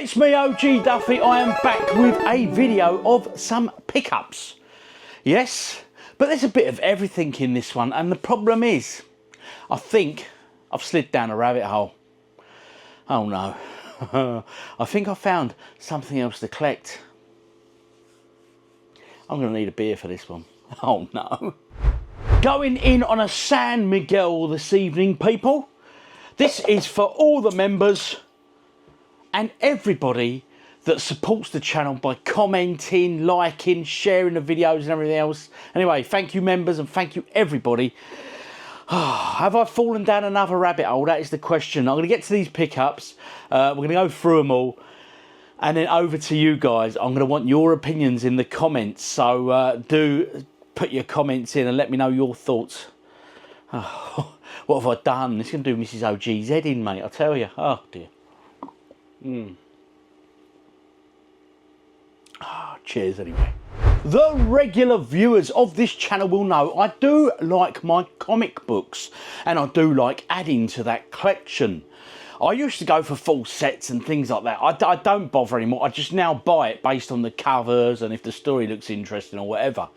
It's me, OGDuffy. I am back with a video of some pickups. Yes, but there's a bit of everything in this one, and the problem is, I think I've slid down a rabbit hole. Oh no. I think I found something else to collect. I'm going to need a beer for this one. Oh no. Going in on a San Miguel this evening, people. This is for all the members and everybody that supports the channel by commenting, liking, sharing the videos and everything else. Anyway, thank you members and thank you everybody. Have I fallen down another rabbit hole? That is the question. I'm going to get to these pickups. We're going to go through them all. And then over to you guys. I'm going to want your opinions in the comments. So do put your comments in and let me know your thoughts. Oh, what have I done? It's going to do Mrs. OG's head in, mate. I tell you. Oh, dear. Cheers anyway. The regular viewers of this channel will know I do like my comic books and I do like adding to that collection. I used to go for full sets and things like that. I don't bother anymore. I just now buy it based on the covers and if the story looks interesting or whatever.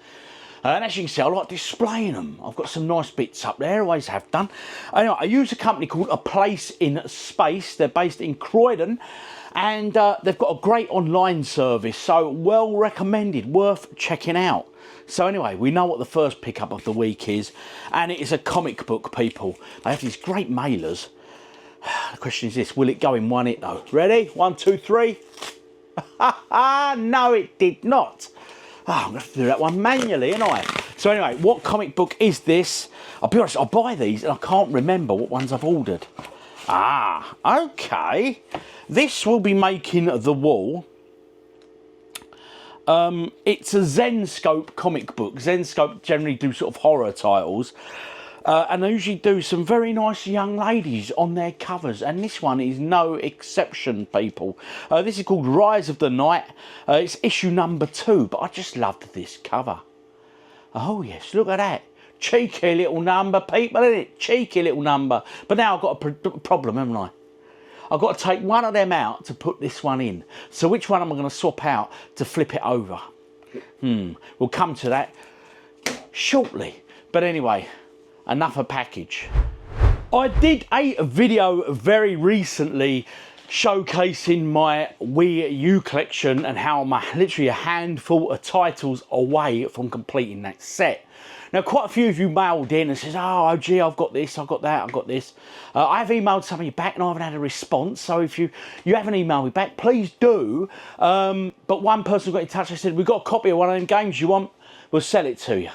And as you can see, I like displaying them. I've got some nice bits up there, always have done. Anyway, I use a company called A Place in Space. They're based in Croydon. And they've got a great online service. So well recommended, worth checking out. So anyway, we know what the first pickup of the week is. And it is a comic book, people. They have these great mailers. The question is this, will it go in one hit though? Ready? 1, 2, 3. No, it did not. Oh, I'm going to have to do that one manually, ain't I? So anyway, what comic book is this? I'll be honest, I buy these and I can't remember what ones I've ordered. Ah, okay. This will be making the wall. It's a Zenscope comic book. Zenscope generally do sort of horror titles. And they usually do some very nice young ladies on their covers. And this one is no exception, people. This is called Rise of the Night. It's issue number 2. But I just loved this cover. Oh, yes. Look at that. Cheeky little number, people, isn't it? Cheeky little number. But now I've got a problem, haven't I? I've got to take one of them out to put this one in. So which one am I going to swap out to flip it over? We'll come to that shortly. But anyway, enough a package. I did a video very recently showcasing my Wii U collection and how I'm literally a handful of titles away from completing that set. Now, quite a few of you mailed in and says, oh, gee, I've got this, I've got that, I've got this. I've emailed some of you back and I haven't had a response. So if you haven't emailed me back, please do. But one person got in touch and said, we've got a copy of one of them games you want, we'll sell it to you.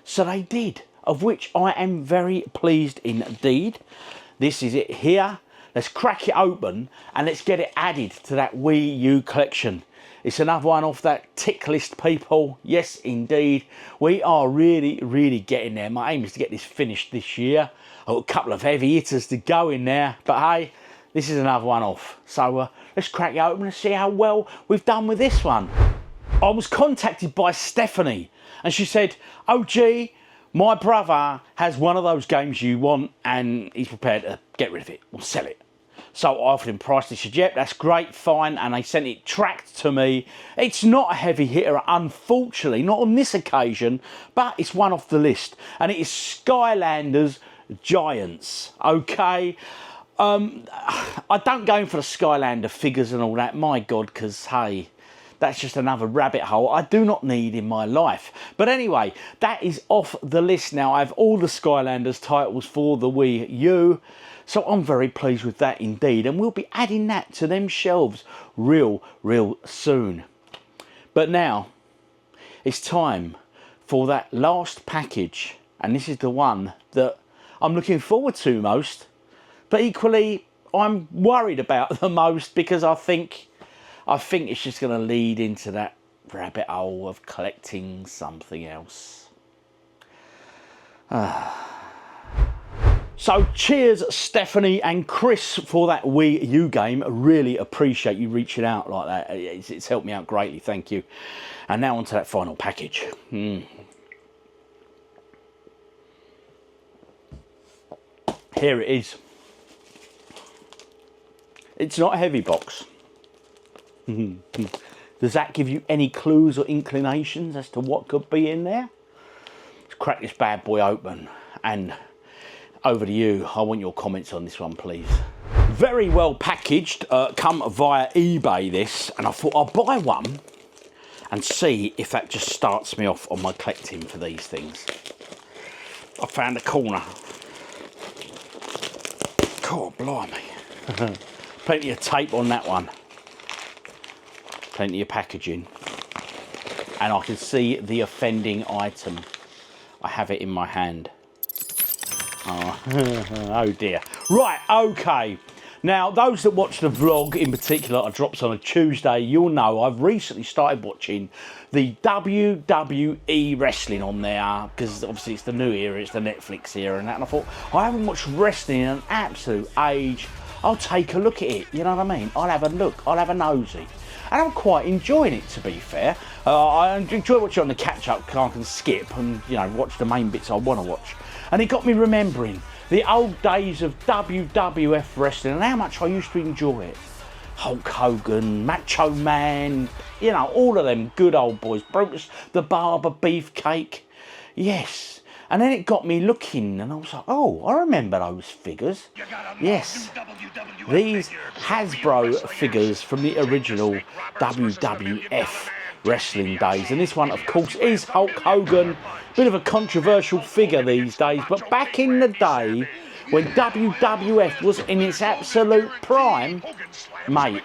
So they did, of which I am very pleased indeed. This is it here. Let's crack it open and let's get it added to that Wii U collection. It's another one off that tick list, people. Yes, indeed. We are really, really getting there. My aim is to get this finished this year. I've got a couple of heavy hitters to go in there. But hey, this is another one off. So let's crack it open and see how well we've done with this one. I was contacted by Stephanie and she said, oh, gee, my brother has one of those games you want and he's prepared to get rid of it or sell it. So I offered him price. He said, yep, that's great, fine. And they sent it tracked to me. It's not a heavy hitter, unfortunately, not on this occasion, but it's one off the list. And it is Skylanders Giants, okay? I don't go in for the Skylander figures and all that, my God, because, hey, that's just another rabbit hole I do not need in my life. But anyway, that is off the list now. I have all the Skylanders titles for the Wii U. So I'm very pleased with that indeed. And we'll be adding that to them shelves real soon. But now, it's time for that last package. And this is the one that I'm looking forward to most. But equally, I'm worried about the most because I think it's just going to lead into that rabbit hole of collecting something else. So cheers Stephanie and Chris for that Wii U game. I really appreciate you reaching out like that. It's helped me out greatly, thank you. And now on to that final package. Here it is. It's not a heavy box. Does that give you any clues or inclinations as to what could be in there? Let's crack this bad boy open, and over to you. I want your comments on this one, please. Very well packaged, come via eBay this, and I thought I'll buy one and see if that just starts me off on my collecting for these things. I found a corner. God blimey. Plenty of tape on that one. Plenty of packaging. And I can see the offending item. I have it in my hand. Oh, oh dear. Right, okay. Now, those that watch the vlog in particular, it drops on a Tuesday, you'll know I've recently started watching the WWE wrestling on there, because obviously it's the new era, it's the Netflix era and that, and I thought, I haven't watched wrestling in an absolute age. I'll take a look at it, you know what I mean? I'll have a look, I'll have a nosy. And I'm quite enjoying it, to be fair. I enjoy watching on the catch-up, because I can skip and, you know, watch the main bits I want to watch. And it got me remembering the old days of WWF wrestling and how much I used to enjoy it. Hulk Hogan, Macho Man, you know, all of them good old boys. Brutus the Barber, Beefcake. Yes. And then it got me looking and I was like, oh, I remember those figures. Yes. These Hasbro figures from the original WWF wrestling days. And this one, of course, is Hulk Hogan. Bit of a controversial figure these days, but back in the day when WWF was in its absolute prime, mate,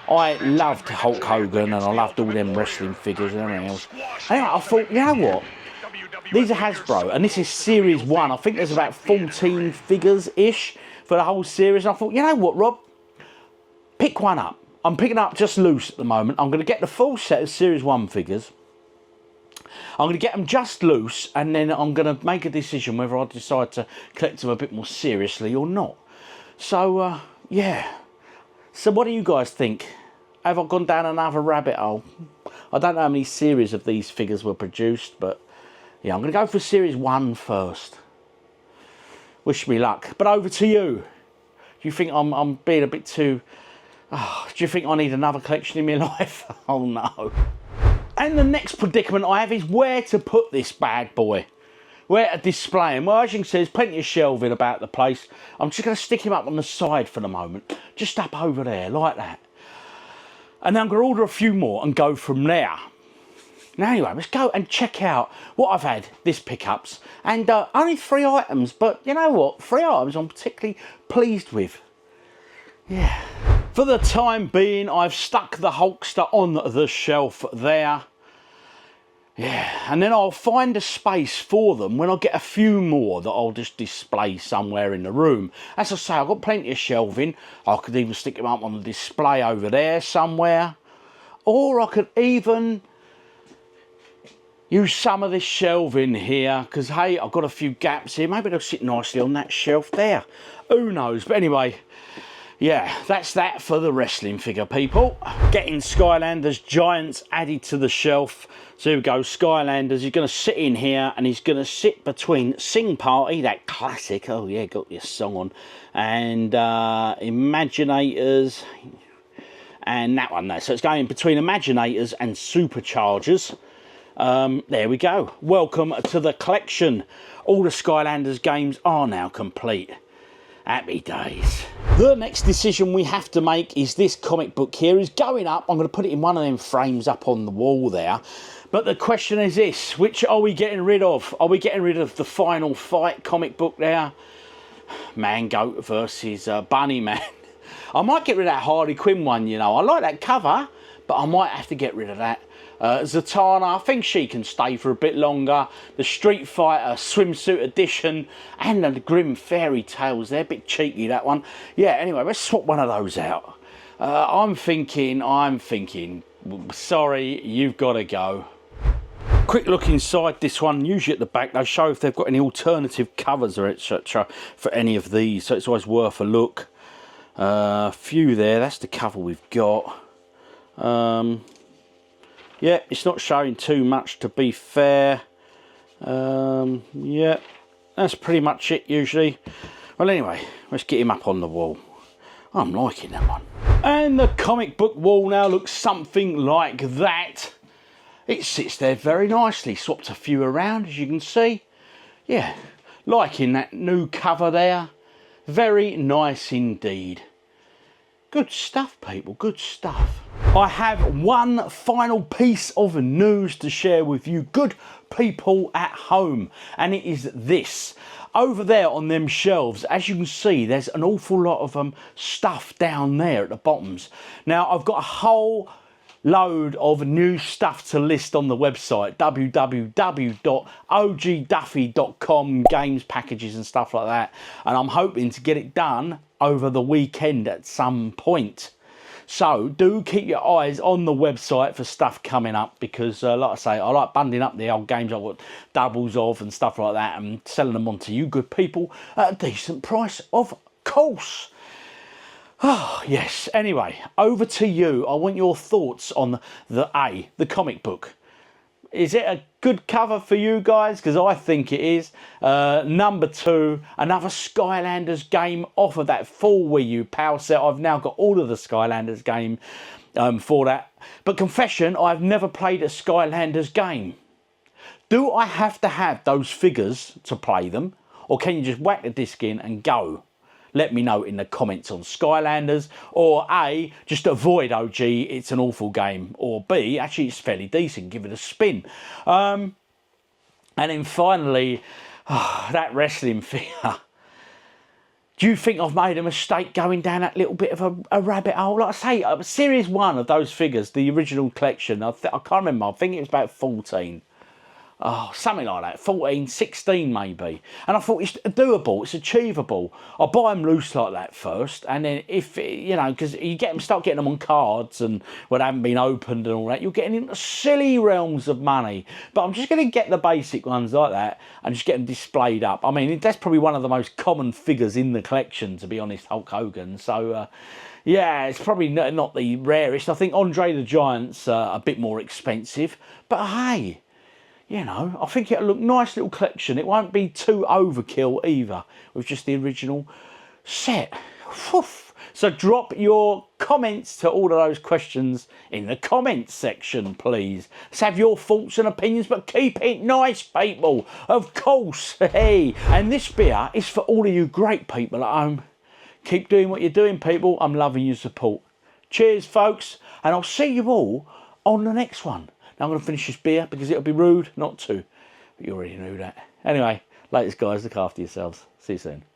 I loved Hulk Hogan and I loved all them wrestling figures and everything else. Anyway, I thought, you know what? These are Hasbro, and this is series 1. I think there's about 14 figures-ish for the whole series. And I thought, you know what, Rob? Pick one up. I'm picking up just loose at the moment. I'm going to get the full set of series 1 figures. I'm going to get them just loose, and then I'm going to make a decision whether I decide to collect them a bit more seriously or not. So, yeah. So what do you guys think? Have I gone down another rabbit hole? I don't know how many series of these figures were produced, but yeah, I'm going to go for series 1 first. Wish me luck. But over to you. Do you think I'm being a bit too... Oh, do you think I need another collection in my life? Oh no. And the next predicament I have is where to put this bad boy. Where to display him. Well, as you can see, there's plenty of shelving about the place. I'm just going to stick him up on the side for the moment. Just up over there, like that. And then I'm going to order a few more and go from there. Now anyway, let's go and check out what I've had this pickups. And only 3 items, but you know what? 3 items I'm particularly pleased with. Yeah. For the time being, I've stuck the Hulkster on the shelf there. Yeah, and then I'll find a space for them when I get a few more that I'll just display somewhere in the room. As I say, I've got plenty of shelving. I could even stick them up on the display over there somewhere. Or I could even use some of this shelving here, because hey, I've got a few gaps here. Maybe they'll sit nicely on that shelf there. Who knows? But anyway, yeah, that's that for the wrestling figure, people. Getting Skylanders Giants added to the shelf. So here we go, Skylanders. He's going to sit in here, and he's going to sit between Sing Party, that classic, oh yeah, got your song on, and Imaginators, and that one there. So it's going between Imaginators and Superchargers. There we go. Welcome to the collection. All the Skylanders games are now complete. Happy days. The next decision we have to make is this comic book here is going up. I'm going to put it in one of them frames up on the wall there. But the question is this, which are we getting rid of? Are we getting rid of the Final Fight comic book there? Mangoat versus Bunny Man. I might get rid of that Harley Quinn one, you know. I like that cover, but I might have to get rid of that. Zatanna, I think she can stay for a bit longer. The Street Fighter swimsuit edition and the Grim Fairy Tales. They're a bit cheeky, that one. Yeah, anyway, let's swap one of those out. I'm thinking, sorry, you've got to go. Quick look inside this one. Usually at the back they show if they've got any alternative covers or etc. for any of these, so it's always worth a look. Few there, that's the cover we've got. Yeah, it's not showing too much, to be fair. Yeah, that's pretty much it usually. Well, anyway, let's get him up on the wall. I'm liking that one. And the comic book wall now looks something like that. It sits there very nicely. Swapped a few around, as you can see. Yeah, liking that new cover there. Very nice indeed. Good stuff, people, good stuff. I have one final piece of news to share with you good people at home, and it is this. Over there on them shelves, as you can see, there's an awful lot of stuff down there at the bottoms. Now, I've got a whole load of new stuff to list on the website, www.ogduffy.com, games, packages and stuff like that, and I'm hoping to get it done over the weekend at some point. So do keep your eyes on the website for stuff coming up, because like I say, I like bundling up the old games I've got doubles of and stuff like that and selling them on to you good people at a decent price, of course. Oh, yes. Anyway, over to you. I want your thoughts on the comic book. Is it a good cover for you guys? Because I think it is. Number 2, another Skylanders game off of that full Wii U power set. I've now got all of the Skylanders game for that. But confession, I've never played a Skylanders game. Do I have to have those figures to play them? Or can you just whack the disc in and go? Let me know in the comments on Skylanders, or A, just avoid OG, it's an awful game, or B, actually it's fairly decent, give it a spin. And then finally, that wrestling figure. Do you think I've made a mistake going down that little bit of a rabbit hole? Like I say, Series 1 of those figures, the original collection, I can't remember, I think it was about 14. Oh, something like that, 14, 16 maybe. And I thought it's doable, it's achievable. I'll buy them loose like that first, and then if, you know, because you start getting them on cards and when they haven't been opened and all that, you're getting into silly realms of money. But I'm just going to get the basic ones like that and just get them displayed up. I mean, that's probably one of the most common figures in the collection, to be honest, Hulk Hogan. So, yeah, it's probably not the rarest. I think Andre the Giant's a bit more expensive, but hey, you know, I think it'll look nice little collection. It won't be too overkill either with just the original set. Whew. So drop your comments to all of those questions in the comments section, please. Let's have your thoughts and opinions, but keep it nice, people. Of course. Hey, and this beer is for all of you great people at home. Keep doing what you're doing, people. I'm loving your support. Cheers, folks, and I'll see you all on the next one. Now I'm going to finish this beer because it'll be rude not to. But you already knew that. Anyway, latest guys, look after yourselves. See you soon.